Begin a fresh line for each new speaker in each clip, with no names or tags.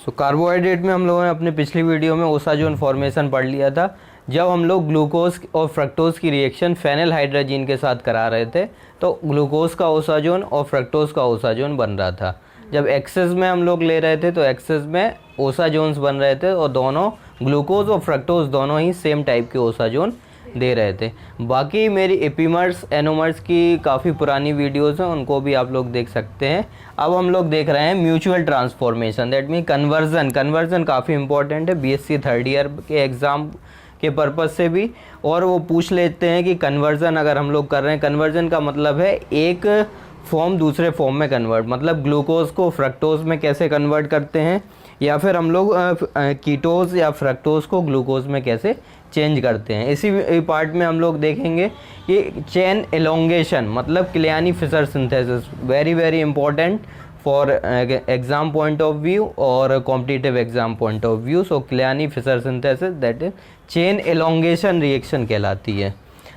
Carbohydrate में हम लोगों ने अपने पिछली वीडियो में ओसाजोन फॉर्मेशन पढ़ लिया था। जब हम लोग ग्लूकोज और फ्रक्टोज की रिएक्शन फेनिल हाइड्रोजीन के साथ करा रहे थे तो ग्लूकोज का ओसाजोन और फ्रक्टोज का ओसाजोन बन रहा था। जब एक्सेस में हम लोग ले रहे थे तो एक्सेस में ओसाजोन्स बन रहे थे और दोनों ग्लूकोज और फ्रक्टोज दोनों ही सेम टाइप के ओसाजोन दे रहे थे। बाकी मेरी एपीमर्स एनोमर्स की काफ़ी पुरानी वीडियोस हैं, उनको भी आप लोग देख सकते हैं। अब हम लोग देख रहे हैं mutual transformation, that mean conversion काफ़ी इंपॉर्टेंट है बीएससी थर्ड ईयर के एग्ज़ाम के पर्पज़ से भी। और वो पूछ लेते हैं कि कन्वर्जन अगर हम लोग कर रहे हैं, कन्वर्जन का मतलब है एक फॉर्म दूसरे फॉर्म में कन्वर्ट, मतलब ग्लूकोज को फ्रक्टोज में कैसे कन्वर्ट करते हैं, या फिर हम लोग कीटोज या फ्रक्टोज को ग्लूकोज में कैसे चेंज करते हैं। इसी पार्ट में हम लोग देखेंगे कि चेन एलोंगेशन मतलब Kiliani Fischer synthesis, very very important for exam point of view और competitive exam point of view. So Kiliani Fischer synthesis that is chain elongation reaction कहलाती है।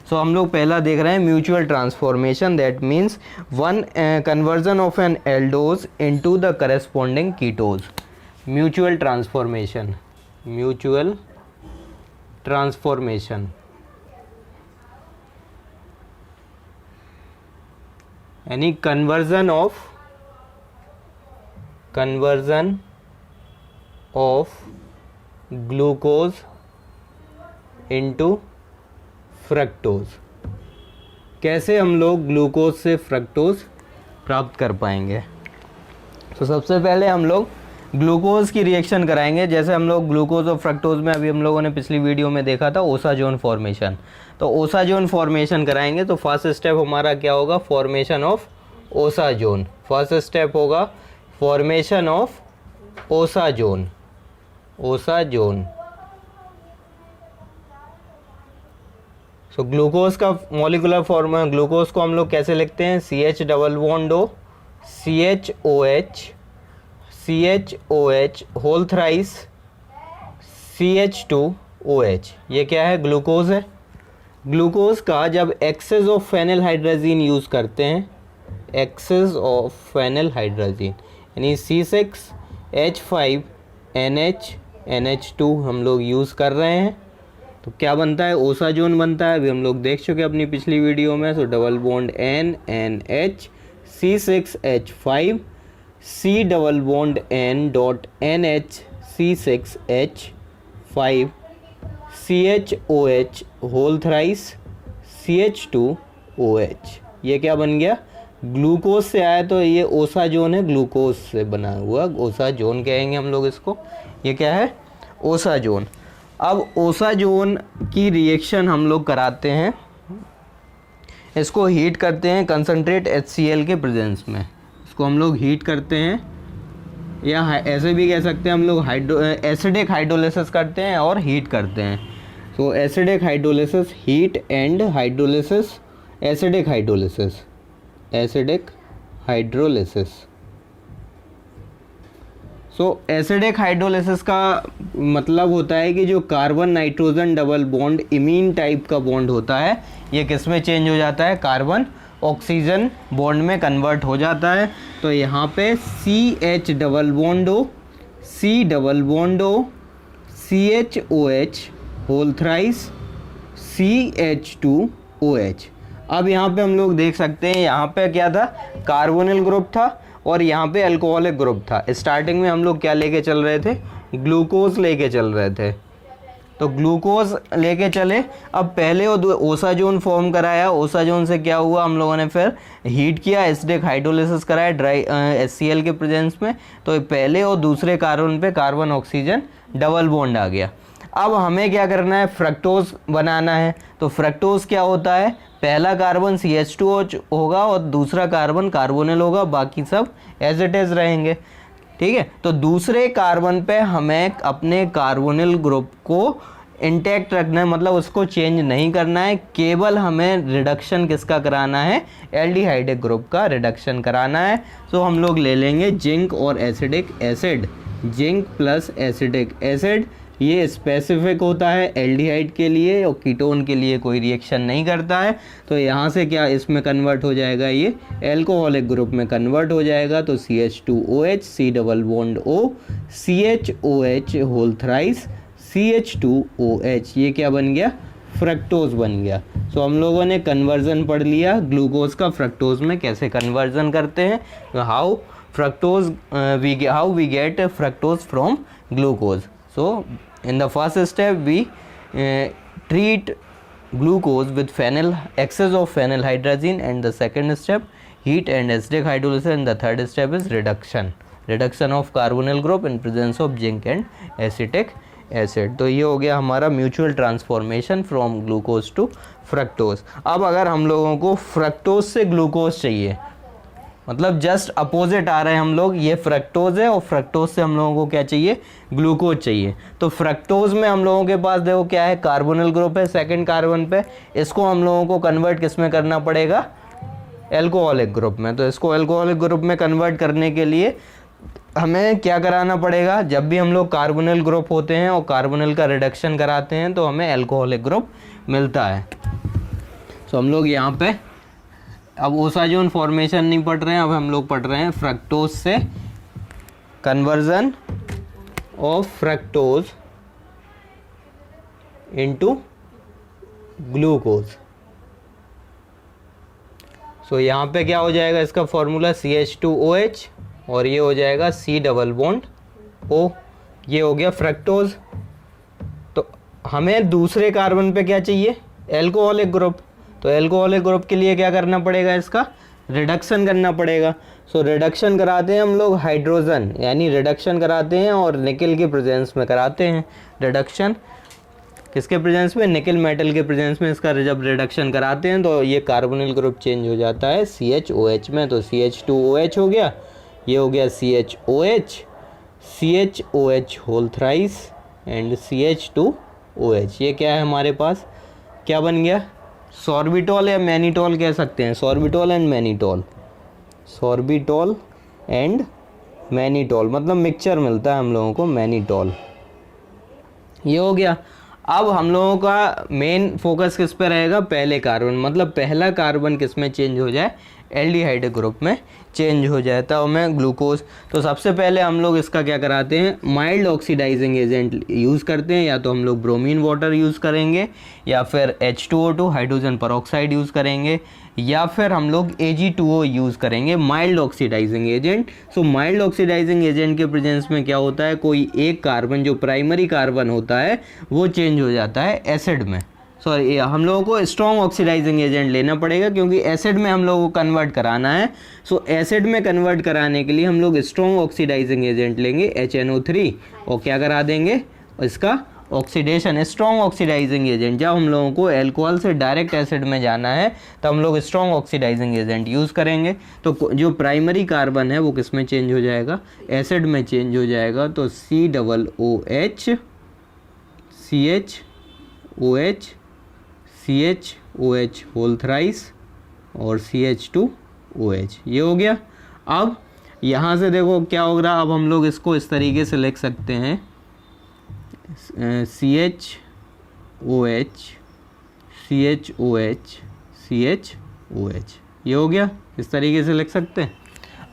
सो हम लोग पहला देख रहे हैं mutual transformation, that means one conversion of an aldose into the corresponding ketose. Mutual transformation, mutual transformation यानी conversion of glucose into fructose. कैसे हम लोग ग्लूकोज से फ्रक्टोज प्राप्त कर पाएंगे? तो सबसे पहले हम लोग ग्लूकोज की रिएक्शन कराएंगे। जैसे हम लोग ग्लूकोज और फ्रक्टोज में अभी हम लोगों ने पिछली वीडियो में देखा था ओसाजोन फॉर्मेशन, तो ओसाजोन फॉर्मेशन कराएंगे। तो फर्स्ट स्टेप हमारा क्या होगा? Formation of osazone. First step होगा formation of osazone. So glucose का मॉलिक्यूलर फॉर्म, ग्लूकोज को हम लोग कैसे लिखते हैं? CH double bond O CHOH whole thrice CH2OH। ये क्या है? ग्लूकोज है। ग्लूकोज का जब excess of phenyl hydrazine use करते हैं, एक्सेस ऑफ फेनिल हाइड्रोजीन यानी C6H5NH2 हम लोग यूज़ कर रहे हैं तो क्या बनता है? ओसाजोन बनता है। अभी हम लोग देख चुके अपनी पिछली वीडियो में। So double bond NNH C6H5 C double bond N dot NH C6H5 CHOH whole thrice CH2OH। ये क्या बन गया? ग्लूकोज से आया तो ये ओसाजोन है, ग्लूकोज से बना हुआ ओसाजोन कहेंगे हम लोग इसको। ये क्या है? ओसाजोन। अब ओसाजोन की रिएक्शन हम लोग कराते हैं, इसको हीट करते हैं कंसनट्रेट HCl के प्रेजेंस में। इसको हम लोग हीट करते हैं, या ऐसे भी कह सकते हैं हम लोग एसिडिक हाइड्रोलिसिस करते हैं और हीट करते हैं। So acidic hydrolysis, heat and hydrolysis, acidic hydrolysis. So acidic hydrolysis का मतलब होता है कि जो carbon nitrogen double bond imine type का बॉन्ड होता है, ये किस में चेंज हो जाता है? कार्बन ऑक्सीजन बॉन्ड में कन्वर्ट हो जाता है। तो यहाँ पे CH double bond O CHOH whole thrice CH2OH। अब यहाँ पे हम लोग देख सकते हैं, यहाँ पे क्या था? कार्बोनिल ग्रुप था और यहाँ पे अल्कोहलिक ग्रुप था। स्टार्टिंग में हम लोग क्या लेके चल रहे थे? ग्लूकोज लेके चल रहे थे। तो ग्लूकोज लेके चले। अब पहले ओसाजोन फॉर्म कराया, ओसाजोन से क्या हुआ? हम लोगों ने फिर हीट किया, एसिडिक हाइड्रोलिसिस कराया ड्राई HCl के प्रेजेंस में। तो पहले और दूसरे कार्बन पे कार्बन ऑक्सीजन डबल बॉन्ड आ गया। अब हमें क्या करना है? फ्रक्टोज बनाना है। तो फ्रक्टोज क्या होता है? पहला कार्बन CH2OH होगा और दूसरा कार्बन कार्बोनिल होगा, बाकी सब एज इट इज रहेंगे। ठीक है, तो दूसरे कार्बन पे हमें अपने कार्बोनिल ग्रुप को इंटैक्ट रखना है, मतलब उसको चेंज नहीं करना है। केवल हमें रिडक्शन किसका कराना है? एल्डिहाइडिक ग्रुप का रिडक्शन कराना है। तो हम लोग ले लेंगे जिंक और acidic acid, zinc plus acidic acid, ये स्पेसिफिक होता है एल्डिहाइड के लिए और कीटोन के लिए कोई रिएक्शन नहीं करता है। तो यहाँ से क्या इसमें कन्वर्ट हो जाएगा, ये एल्कोहलिक ग्रुप में कन्वर्ट हो जाएगा। तो CH2OH, C double bond O, CHOH whole thrice CH2OH, ये क्या बन गया, फ्रक्टोज बन गया। सो हम लोगों ने कन्वर्जन पढ़ लिया ग्लूकोज का फ्रक्टोज में कैसे कन्वर्जन करते हैं, how we get fructose from glucose. So in the first step we treat glucose with excess of phenyl hydrazine, and the second step heat and acidic hydrolysis, and the third step is reduction of carbonyl group in presence of zinc and acetic acid। तो ये हो गया हमारा mutual transformation from glucose to fructose. अब अगर हम लोगों को फ्रक्टोज से ग्लूकोज चाहिए, मतलब जस्ट अपोजिट आ रहे हैं हम लोग, ये फ्रक्टोज है और फ्रक्टोज से हम लोगों को क्या चाहिए, ग्लूकोज चाहिए। तो फ्रक्टोज में हम लोगों के पास देखो क्या है, कार्बोनिल ग्रुप है सेकंड कार्बन पे, इसको हम लोगों को कन्वर्ट किस में करना पड़ेगा, एल्कोहलिक ग्रुप में। तो इसको एल्कोहलिक ग्रुप में कन्वर्ट करने के लिए हमें क्या कराना पड़ेगा, जब भी हम लोग कार्बोनिल ग्रुप होते हैं और कार्बोनिल का रिडक्शन कराते हैं तो हमें एल्कोहलिक ग्रुप मिलता है। तो हम लोग यहाँ पे अब ओसाजोन फॉर्मेशन नहीं पढ़ रहे हैं, अब हम लोग पढ़ रहे हैं फ्रक्टोज से conversion of fructose into glucose. So यहाँ पे क्या हो जाएगा, इसका फॉर्मूला CH2OH और ये हो जाएगा C डबल बॉन्ड O, ये हो गया फ्रक्टोज। तो हमें दूसरे कार्बन पे क्या चाहिए, एल्कोहलिक ग्रुप। तो एल्कोहलिक ग्रुप के लिए क्या करना पड़ेगा, इसका रिडक्शन करना पड़ेगा। सो रिडक्शन कराते हैं हम लोग हाइड्रोजन, यानी रिडक्शन कराते हैं और निकल के प्रेजेंस में कराते हैं रिडक्शन। किसके प्रेजेंस में, निकल मेटल के प्रेजेंस में इसका जब रिडक्शन कराते हैं तो ये कार्बोनिल ग्रुप चेंज हो जाता है CHOH में। तो CH2OH हो गया, ये हो गया CHOH whole thrice and CH2OH। ये क्या है हमारे पास, क्या बन गया, सॉर्बिटॉल या मैनिटॉल कह सकते हैं, sorbitol and mannitol, sorbitol and mannitol, मतलब मिक्सचर मिलता है हम लोगों को मैनिटॉल। ये हो गया। अब हम लोगों का मेन फोकस किस पे रहेगा, पहले कार्बन, मतलब पहला कार्बन किस में चेंज हो जाए, एल्डिहाइड ग्रुप में चेंज हो जाता है हमें ग्लूकोज। तो सबसे पहले हम लोग इसका क्या कराते हैं, माइल्ड ऑक्सीडाइजिंग एजेंट यूज़ करते हैं, या तो हम लोग ब्रोमीन वाटर यूज़ करेंगे, या फिर H2O2 हाइड्रोजन परऑक्साइड यूज़ करेंगे, या फिर हम लोग Ag2O यूज़ करेंगे, माइल्ड ऑक्सीडाइजिंग एजेंट। सो माइल्ड ऑक्सीडाइजिंग एजेंट के प्रेजेंस में क्या होता है, कोई एक कार्बन जो प्राइमरी कार्बन होता है वो चेंज हो जाता है एसिड में। सॉरी, हम लोगों को स्ट्रॉन्ग ऑक्सीडाइजिंग एजेंट लेना पड़ेगा क्योंकि एसिड में हम लोगों को कन्वर्ट कराना है। सो एसिड में कन्वर्ट कराने के लिए हम लोग स्ट्रॉन्ग ऑक्सीडाइजिंग एजेंट लेंगे HNO3 और क्या करा देंगे, इसका ऑक्सीडेशन, स्ट्रॉन्ग ऑक्सीडाइजिंग एजेंट। जब हम लोगों को अल्कोहल से डायरेक्ट एसिड में जाना है तो हम लोग स्ट्रॉन्ग ऑक्सीडाइजिंग एजेंट यूज़ करेंगे। तो जो प्राइमरी कार्बन है वो किस में चेंज हो जाएगा, एसिड में चेंज हो जाएगा। तो COOH CHOH होल थ्राइस और CH2OH, ये हो गया। अब यहाँ से देखो क्या हो रहा, अब हम लोग इसको इस तरीके से लिख सकते हैं CHOH CHOH, ये हो गया, इस तरीके से लिख सकते हैं।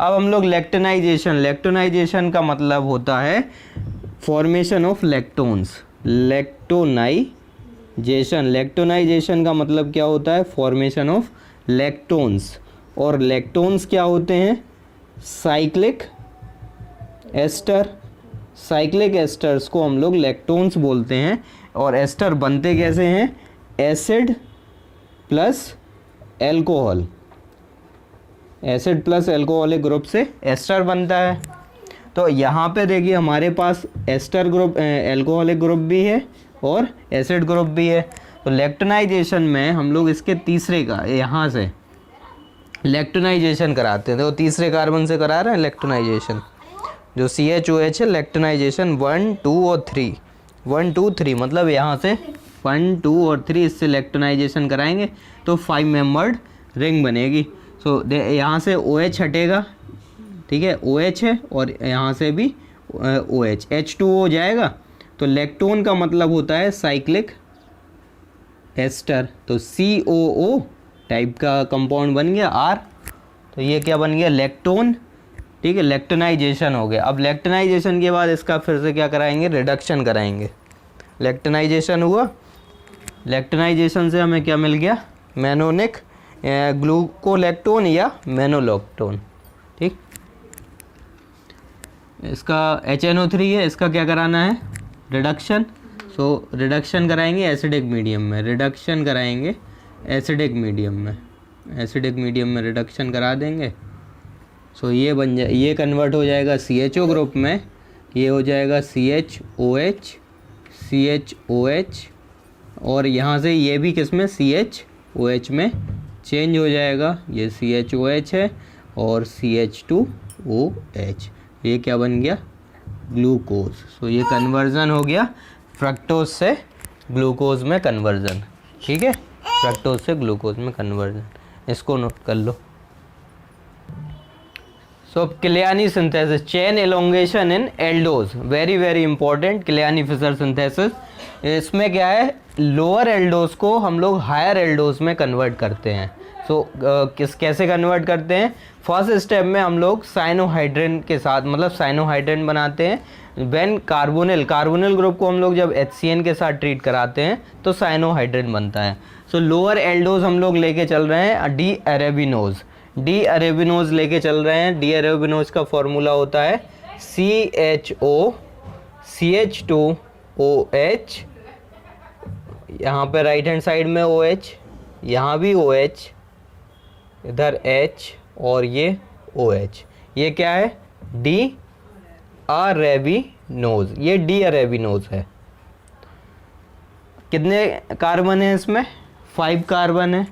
अब हम लोग लेक्टोनाइजेशन का मतलब होता है फॉर्मेशन ऑफ लेक्टोन्स। लेक्टोनाइजेशन का मतलब क्या होता है, फॉर्मेशन ऑफ लेक्टोन्स। और लेक्टोन्स क्या होते हैं, साइक्लिक एस्टर्स को हम लोग लेक्टोन्स बोलते हैं। और एस्टर बनते कैसे हैं, acid plus alcohol, acid plus alcoholic group से एस्टर बनता है। तो यहाँ पे देखिए हमारे पास एस्टर ग्रुप, एल्कोहलिक ग्रुप भी है और एसिड ग्रुप भी है। तो लेक्टोनाइजेशन में हम लोग इसके तीसरे का यहाँ से लेक्टोनाइजेशन कराते हैं। तो तीसरे कार्बन से करा रहे हैं लेक्टोनाइजेशन, जो CHOH है, लेक्टोनाइजेशन 1 2 और 3, 1 2 3, मतलब यहाँ से 1 2 और 3 इससे लेक्टोनाइजेशन कराएंगे तो 5 मेंबर्ड रिंग बनेगी। सो यहाँ से OH हटेगा, ठीक है, OH है, और यहाँ से भी OH, H2O हो जाएगा। तो लैक्टोन का मतलब होता है साइक्लिक एस्टर, तो COO टाइप का कंपाउंड बन गया R, तो ये क्या बन गया लैक्टोन। ठीक है, लैक्टोनाइजेशन हो गया। अब लैक्टोनाइजेशन के बाद इसका फिर से क्या कराएंगे, रिडक्शन कराएंगे। लैक्टोनाइजेशन हुआ, लैक्टोनाइजेशन से हमें क्या मिल गया, मैनोनिक ग्लूकोलैक्टोन या मैनोलैक्टोन। ठीक, इसका HNO3 है, इसका क्या कराना है, रिडक्शन। सो रिडक्शन कराएंगे एसिडिक मीडियम में, रिडक्शन कराएंगे एसिडिक मीडियम में, एसिडिक मीडियम में रिडक्शन करा देंगे। सो ये बन जाए, ये कन्वर्ट हो जाएगा CHO ग्रुप में, ये हो जाएगा CHOH, CHOH, और यहाँ से ये भी किस में, CHOH में चेंज हो जाएगा। ये CHOH है और CH2OH, ये क्या बन गया, ग्लूकोज। सो ये कन्वर्जन हो गया फ्रक्टोज से ग्लूकोज में कन्वर्जन। ठीक है, फ्रक्टोज से ग्लूकोज में कन्वर्जन, इसको नोट कर लो। So Kiliani synthesis, chain elongation in aldose, very very important, Kiliani Fischer synthesis. इसमें क्या है, लोअर एल्डोज को हम लोग हायर एल्डोज में कन्वर्ट करते हैं। सो कैसे कन्वर्ट करते हैं, फर्स्ट स्टेप में हम लोग साइनोहाइड्रेन के साथ, मतलब साइनोहाइड्रेन बनाते हैं। व्हेन कार्बोनिल ग्रुप को हम लोग जब HCN के साथ ट्रीट कराते हैं तो साइनोहाइड्रेन बनता है। सो लोअर एल्डोज हम लोग लेके चल रहे हैं डी अरेबिनोज लेके चल रहे हैं। डी अरेबिनोज का फॉर्मूला होता है CHO CH2OH, यहाँ पे राइट हैंड साइड में OH, यहाँ भी OH, इधर H और ये OH। ये क्या है, डी अरेबिनोज, ये डी अरेबिनोज है। कितने कार्बन है इसमें, 5 कार्बन है।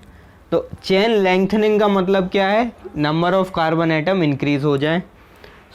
तो चेन लेंथनिंग का मतलब क्या है, number of carbon atom increase हो जाए।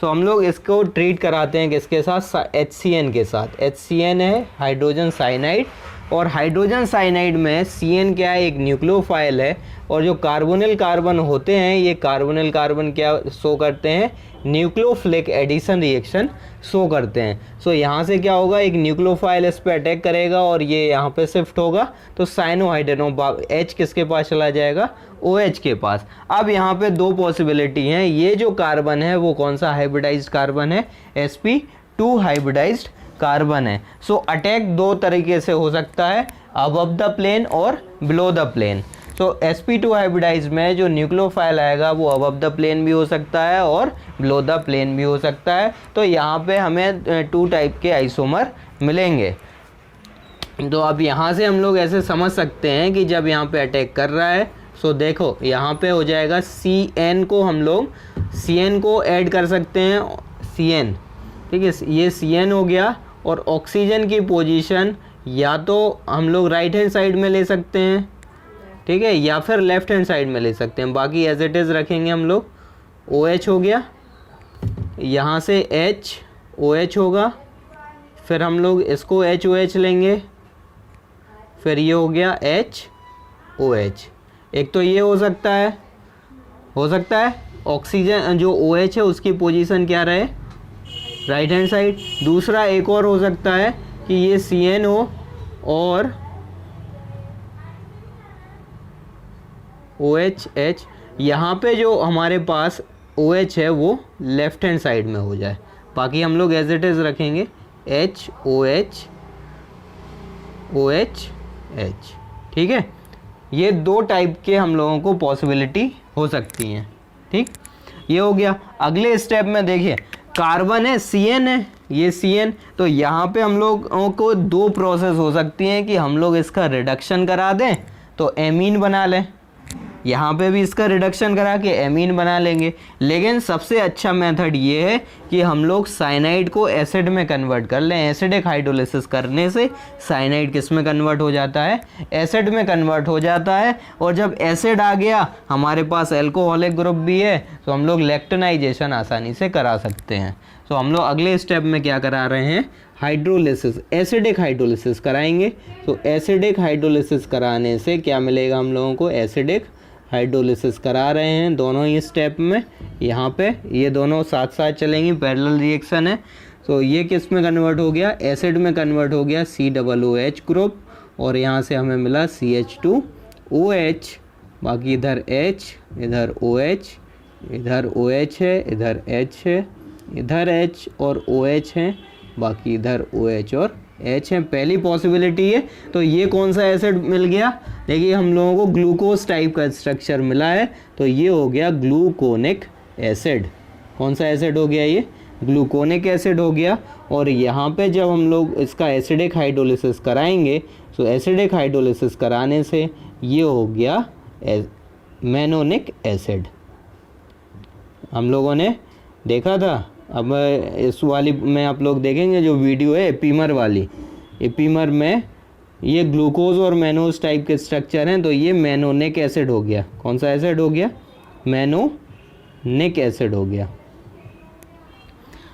सो हम लोग इसको ट्रीट कराते हैं किसके साथ, HCN के साथ। HCN है हाइड्रोजन साइनाइड, और हाइड्रोजन साइनाइड में CN क्या है, एक न्यूक्लियोफाइल है, और जो कार्बोनिल कार्बन होते हैं ये कार्बोनिल कार्बन क्या शो करते हैं, न्यूक्लियोफिलिक एडिशन रिएक्शन शो करते हैं। सो यहाँ से क्या होगा, एक न्यूक्लियोफाइल इस पर अटैक करेगा और ये यहाँ पे शिफ्ट होगा, तो साइनोहाइड्रेन H किसके पास चला जाएगा, OH के पास। अब यहाँ पे दो पॉसिबिलिटी हैं, ये जो कार्बन है वो कौन सा हाइब्रिडाइज्ड कार्बन है, sp2 हाइब्रिडाइज्ड कार्बन है। सो अटैक दो तरीके से हो सकता है, अबव द प्लेन और below the plane. So sp2 hybridize में जो न्यूक्लियोफाइल आएगा वो अबव द प्लेन भी हो सकता है और बिलो द प्लेन भी हो सकता है। तो यहाँ पे हमें 2 टाइप के आइसोमर मिलेंगे। तो अब यहाँ से हम लोग ऐसे समझ सकते हैं कि जब यहाँ पे अटैक कर रहा है, सो देखो यहाँ पे हो जाएगा CN को, हम लोग CN को ऐड कर सकते हैं, CN, ठीक है, ये CN हो गया। और ऑक्सीजन की पोजीशन या तो हम लोग राइट हैंड साइड में ले सकते हैं, ठीक है, या फिर लेफ्ट हैंड साइड में ले सकते हैं, बाकी एज इट इज़ रखेंगे हम लोग। OH हो गया, यहाँ से H OH होगा, फिर हम लोग इसको HOH लेंगे, फिर ये हो गया HOH। एक तो ये हो सकता है ऑक्सीजन जो OH है उसकी पोजीशन क्या रहे, राइट हैंड साइड। दूसरा एक और हो सकता है कि ये CN हो और OH, यहाँ पे जो हमारे पास OH है वो लेफ्ट हैंड साइड में हो जाए, बाकी हम लोग एज इट इज़ रखेंगे HOH OH H, ठीक है। ये 2 टाइप के हम लोगों को पॉसिबिलिटी हो सकती हैं, ठीक, ये हो गया। अगले स्टेप में देखिए, कार्बन है, CN है, ये CN, तो यहाँ पे हम लोगों को 2 प्रोसेस हो सकती हैं कि हम लोग इसका रिडक्शन करा दें तो एमीन बना लें, यहाँ पे भी इसका रिडक्शन करा के एमीन बना लेंगे। लेकिन सबसे अच्छा मेथड ये है कि हम लोग साइनाइड को एसिड में कन्वर्ट कर लें। एसिडिक हाइड्रोलिसिस करने से साइनाइड किस में कन्वर्ट हो जाता है, एसिड में कन्वर्ट हो जाता है। और जब एसिड आ गया, हमारे पास एल्कोहलिक ग्रुप भी है, तो हम लोग लैक्टोनाइजेशन आसानी से करा सकते हैं। तो हम लोग अगले स्टेप में क्या करा रहे हैं, हाइड्रोलिसिस, एसिडिक हाइड्रोलिसिस कराएंगे। तो एसिडिक हाइड्रोलिसिस कराने से क्या मिलेगा हम लोगों को, एसिडिक हाइड्रोलिसिस करा रहे हैं दोनों ही स्टेप में। यहाँ पे ये दोनों साथ साथ चलेंगी, पैरेलल रिएक्शन है। तो ये किस में कन्वर्ट हो गया, एसिड में कन्वर्ट हो गया, COOH ग्रुप, और यहाँ से हमें मिला CH2OH। बाकी इधर H, इधर OH, इधर OH है, इधर H है, इधर H और OH है, बाकी इधर OH और H है। पहली पॉसिबिलिटी है। तो ये कौन सा एसिड मिल गया, देखिए हम लोगों को ग्लूकोज टाइप का स्ट्रक्चर मिला है, तो ये हो गया ग्लूकोनिक एसिड। कौन सा एसिड हो गया, ये ग्लूकोनिक एसिड हो गया। और यहाँ पे जब हम लोग इसका एसिडिक हाइड्रोलिसिस कराएंगे, तो एसिडिक हाइड्रोलिसिस कराने से ये हो गया मैनोनिक एसिड। हम लोगों ने देखा था। अब इस वाली में आप लोग देखेंगे जो वीडियो है एपीमर वाली, एपीमर में ये ग्लूकोज और मैनोज टाइप के स्ट्रक्चर हैं, तो ये मैनोनिक एसिड हो गया। कौन सा एसिड हो गया, मैनोनिक एसिड हो गया।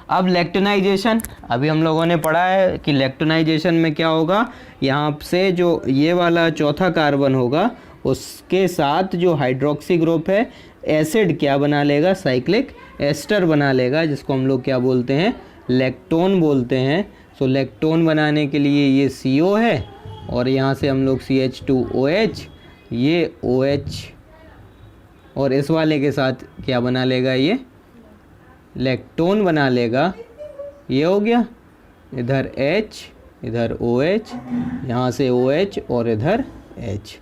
अब लैक्टोनाइजेशन, अभी हम लोगों ने पढ़ा है कि लैक्टोनाइजेशन में क्या होगा, यहाँ से जो ये वाला चौथा कार्बन होगा उसके साथ जो हाइड्रोक्सी ग्रुप है एसिड क्या बना लेगा, साइक्लिक एस्टर बना लेगा, जिसको हम लोग क्या बोलते हैं, लैक्टोन बोलते हैं। सो लैक्टोन बनाने के लिए ये CO है, और यहाँ से हम लोग CH2OH, ये OH, और इस वाले के साथ क्या बना लेगा, ये लैक्टोन बना लेगा। ये हो गया, इधर H, इधर OH, यहाँ से OH और इधर H।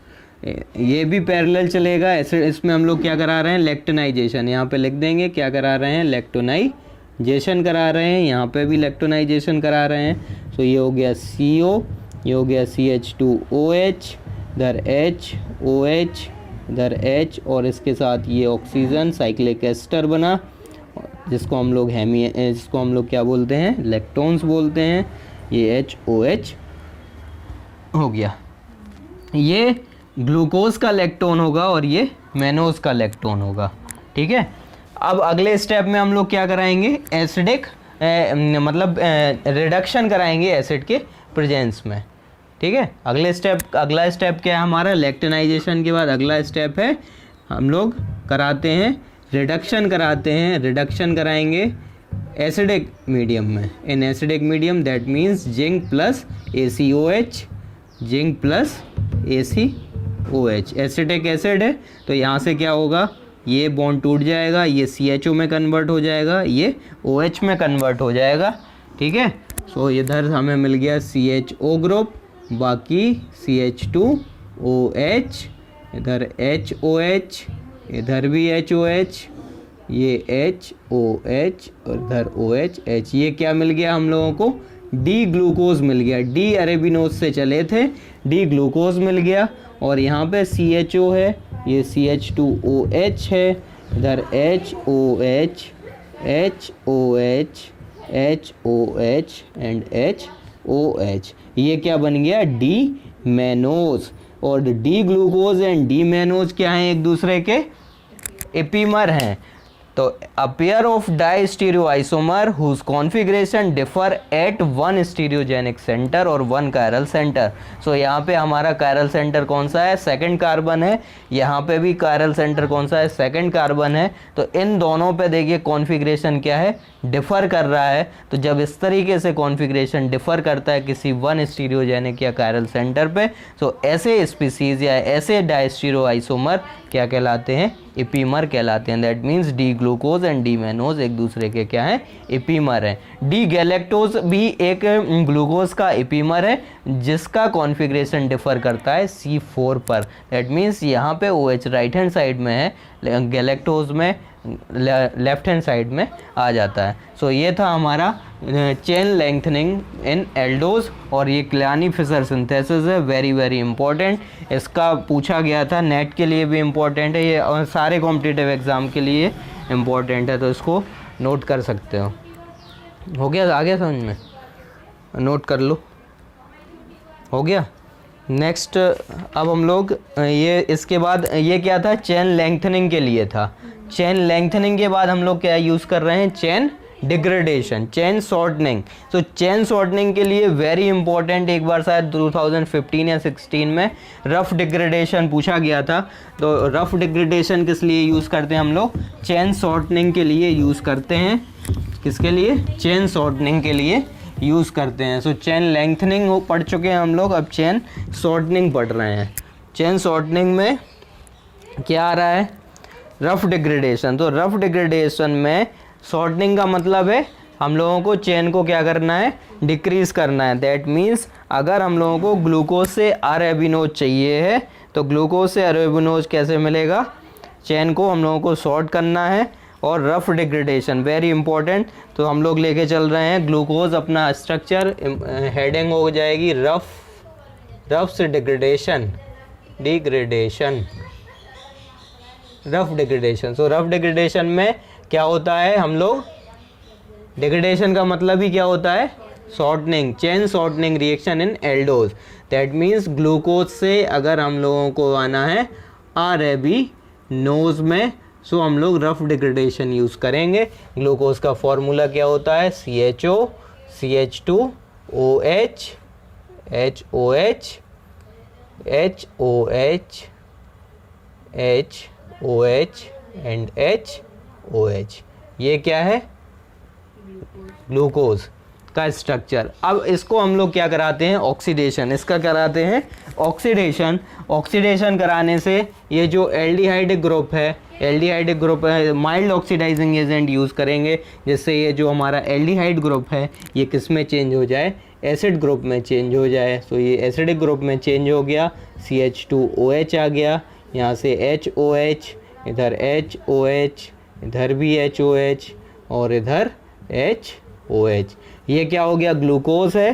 ये भी पैरेलल चलेगा। ऐसे इसमें हम लोग क्या करा रहे हैं, लैक्टोनाइजेशन, यहाँ पे लिख देंगे क्या करा रहे हैं, लैक्टोनाइजेशन करा रहे हैं। यहाँ पे भी लैक्टोनाइजेशन करा रहे हैं। तो ये हो गया CO, ये हो गया CH2OH, इधर H, OH, इधर H, और इसके साथ ये ऑक्सीजन साइक्लिक एस्टर बना, जिसको हम लोग क्या बोलते हैं, लैक्टोन्स बोलते हैं। ये HOH हो गया। ये ग्लूकोज का लैक्टोन होगा और ये मैनोज का लैक्टोन होगा। ठीक है। अब अगले स्टेप में हम लोग क्या कराएंगे, एसिडिक मतलब रिडक्शन कराएंगे एसिड के प्रेजेंस में। ठीक है। अगला स्टेप क्या है हमारा, लैक्टोनाइजेशन के बाद अगला स्टेप है हम लोग कराते हैं रिडक्शन कराते हैं। रिडक्शन कराएंगे एसिडिक मीडियम में। In acidic medium that means zinc plus ACOH, zinc plus ACOH। Acetic acid है तो यहाँ से क्या होगा, ये बॉन्ड टूट जाएगा, ये CHO में कन्वर्ट हो जाएगा, ये OH में कन्वर्ट हो जाएगा। ठीक है। सो इधर हमें मिल गया CHO ग्रुप, बाकी CH2OH, इधर HOH, इधर भी HOH, ये HOH और इधर OH H। ये क्या मिल गया हम लोगों को, डी ग्लूकोज मिल गया। डी अरेबिनोज से चले थे, डी ग्लूकोज मिल गया। और यहाँ पे CHO है, ये CH2OH है, इधर HOH, HOH, HOH and HOH। ये क्या बन गया, डी मैनोज। और D glucose and D mannose क्या हैं, एक दूसरे के एपीमर हैं। तो a pair of diastereoisomer whose configuration differ at one stereogenic centre और वन कायरल सेंटर। सो यहाँ पे हमारा कायरल सेंटर कौन सा है, सेकंड कार्बन है। यहाँ पे भी कायरल सेंटर कौन सा है, सेकंड कार्बन है। तो इन दोनों पे देखिए कॉन्फ़िगरेशन क्या है, डिफ़र कर रहा है। तो जब इस तरीके से कॉन्फ़िगरेशन डिफ़र करता है किसी वन स्टीरियोजेनिक या कायरल सेंटर पे, तो ऐसे स्पीसीज़ या ऐसे डाइस्टीरियोआइसोमर क्या कहलाते हैं, एपीमर कहलाते हैं। That means D glucose and D mannose एक दूसरे के क्या हैं, एपीमर हैं। डी गैलेक्टोज भी एक ग्लूकोज का एपीमर है जिसका कॉन्फ़िगरेशन डिफ़र करता है C4 पर। दैट मीन्स यहाँ पे OH राइट हैंड साइड में है, गैलेक्टोज में लेफ्ट हैंड साइड में आ जाता है। सो ये था हमारा चेन लेंथनिंग इन एल्डोज। और ये क्लियानी फिशर सिंथेसिस है, वेरी वेरी इंपॉर्टेंट। इसका पूछा गया था, नेट के लिए भी इम्पोर्टेंट है ये और सारे कॉम्पिटिटिव एग्ज़ाम के लिए इम्पोर्टेंट है, तो इसको नोट कर सकते हो। हो गया, आ गया समझ में, नोट कर लो, हो गया। नेक्स्ट अब हम लोग ये इसके बाद ये क्या था, चेन लेंथनिंग के लिए था। चेन लेंथनिंग के बाद हम लोग क्या यूज़ कर रहे हैं, चेन डिग्रेडेशन, चेन शॉर्टनिंग। तो चेन शॉर्टनिंग के लिए वेरी इंपॉर्टेंट, एक बार शायद 2015 या 16 में रफ डिग्रेडेशन पूछा गया था। तो रफ डिग्रेडेशन किस लिए यूज़ करते हैं हम लोग? चेन शॉर्टनिंग के लिए यूज़ करते हैं। किसके लिए? चेन शॉर्टनिंग के लिए यूज़ करते हैं। सो चेन लेंथनिंग पढ़ चुके हैं हम लोग, अब चेन शॉर्टनिंग पढ़ रहे हैं। चेन शॉर्टनिंग में क्या आ रहा है? Rough degradation. तो रफ डिग्रेडेशन में शॉर्टनिंग का मतलब है हम लोगों को चेन को क्या करना है? डिक्रीज़ करना है। दैट मीन्स अगर हम लोगों को ग्लूकोज से अरेबिनोज चाहिए है तो ग्लूकोज से अरेबिनोज कैसे मिलेगा? चेन को हम लोगों को शॉर्ट करना है। और रफ डिग्रेडेशन वेरी इंपॉर्टेंट, तो हम लोग लेके चल रहे हैं ग्लूकोज अपना स्ट्रक्चर, हेडिंग हो जाएगी रफ से डिग्रेडेशन, रफ डिग्रेडेशन। सो रफ डिग्रेडेशन में क्या होता है? हम लोग डिग्रेडेशन का मतलब ही क्या होता है? Shortening, chain shortening reaction in aldose. That means glucose से अगर हम लोगों को आना है अरेबिनोज में, सो हम लोग रफ डिग्रेडेशन यूज़ करेंगे। ग्लूकोज का फॉर्मूला क्या होता है? CHO, CH2OH, HOH, HOH, HOH and HOH। ये क्या है? ग्लूकोज का स्ट्रक्चर। अब इसको हम लोग क्या कराते हैं? ऑक्सीडेशन। इसका कराते हैं ऑक्सीडेशन। ऑक्सीडेशन कराने से ये जो एल्डिहाइडिक ग्रुप है, एल्डिहाइडिक ग्रुप है, माइल्ड ऑक्सीडाइजिंग एजेंट यूज़ करेंगे जिससे ये जो हमारा एल्डिहाइड ग्रुप है ये किस में चेंज हो जाए? एसिड ग्रुप में चेंज हो जाए। तो ये एसिडिक ग्रुप में चेंज हो गया, CH2OH आ गया, यहाँ से HOH, इधर HOH, इधर भी HOH और इधर HOH। ये क्या हो गया? ग्लूकोज है।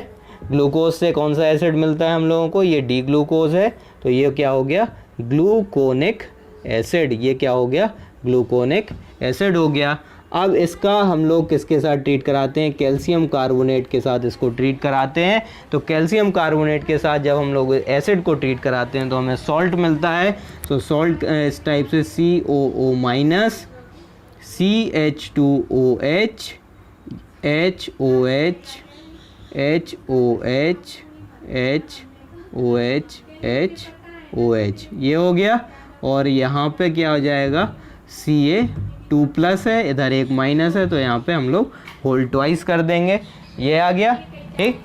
ग्लूकोज से कौन सा एसिड मिलता है हम लोगों को? ये डी ग्लूकोज है। तो ये क्या हो गया? Gluconic acid. ये क्या हो गया? ग्लूकोनिक एसिड हो गया। अब इसका हम लोग किसके साथ ट्रीट कराते हैं? कैल्शियम कार्बोनेट के साथ इसको ट्रीट कराते हैं। तो कैल्शियम कार्बोनेट के साथ जब हम लोग एसिड को ट्रीट कराते हैं तो हमें सॉल्ट मिलता है। तो सॉल्ट इस टाइप से COO-, CH2OH, HOH, HOH, HOH, HOH, ये हो गया। और यहाँ पे क्या हो जाएगा? Ca2+ है, इधर एक माइनस है, तो यहाँ पे हम लोग होल ट्वाइस कर देंगे। ये आ गया, ठीक।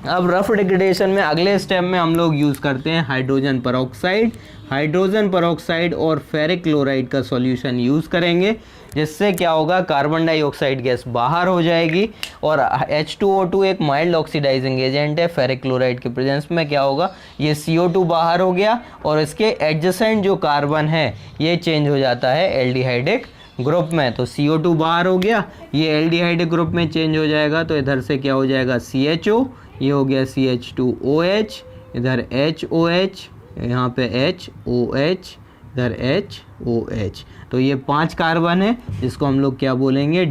अब रफ डिग्रेडेशन में अगले स्टेप में हम लोग यूज़ करते हैं हाइड्रोजन पेरोक्साइड। हाइड्रोजन पेरोक्साइड और फेरिक क्लोराइड का सॉल्यूशन यूज़ करेंगे, जिससे क्या होगा? कार्बन डाइऑक्साइड गैस बाहर हो जाएगी और H2O2 एक माइल्ड ऑक्सीडाइजिंग एजेंट है। फेरिक क्लोराइड के प्रेजेंस में क्या होगा? ये CO2 बाहर हो गया और इसके एडजेसेंट जो कार्बन है ये चेंज हो जाता है एल्डिहाइडिक ग्रुप में। तो CO2 बाहर हो गया, ये एल्डिहाइडिक ग्रुप में चेंज हो जाएगा। तो इधर से क्या हो जाएगा? CHO, ये हो गया CH2OH, इधर HOH, यहाँ पे HOH, इधर HOH। तो ये 5 कार्बन है जिसको हम लोग क्या बोलेंगे?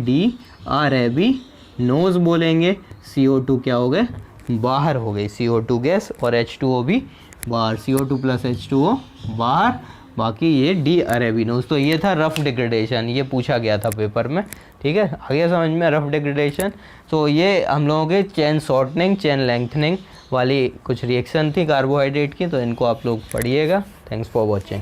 अरेबिनोज बोलेंगे। CO2 क्या हो गए? बाहर हो गई CO2 गैस, और H2O भी बाहर, CO2 + H2O बाहर, बाकी ये अरेबिनोज। तो ये था रफ डिग्रेडेशन, ये पूछा गया था पेपर में, ठीक है। आगे समझ में रफ डिग्रेडेशन। तो ये हम लोगों के चेन शॉर्टनिंग, चेन लेंथनिंग वाली कुछ रिएक्शन थी कार्बोहाइड्रेट की, तो इनको आप लोग पढ़िएगा। Thanks for watching.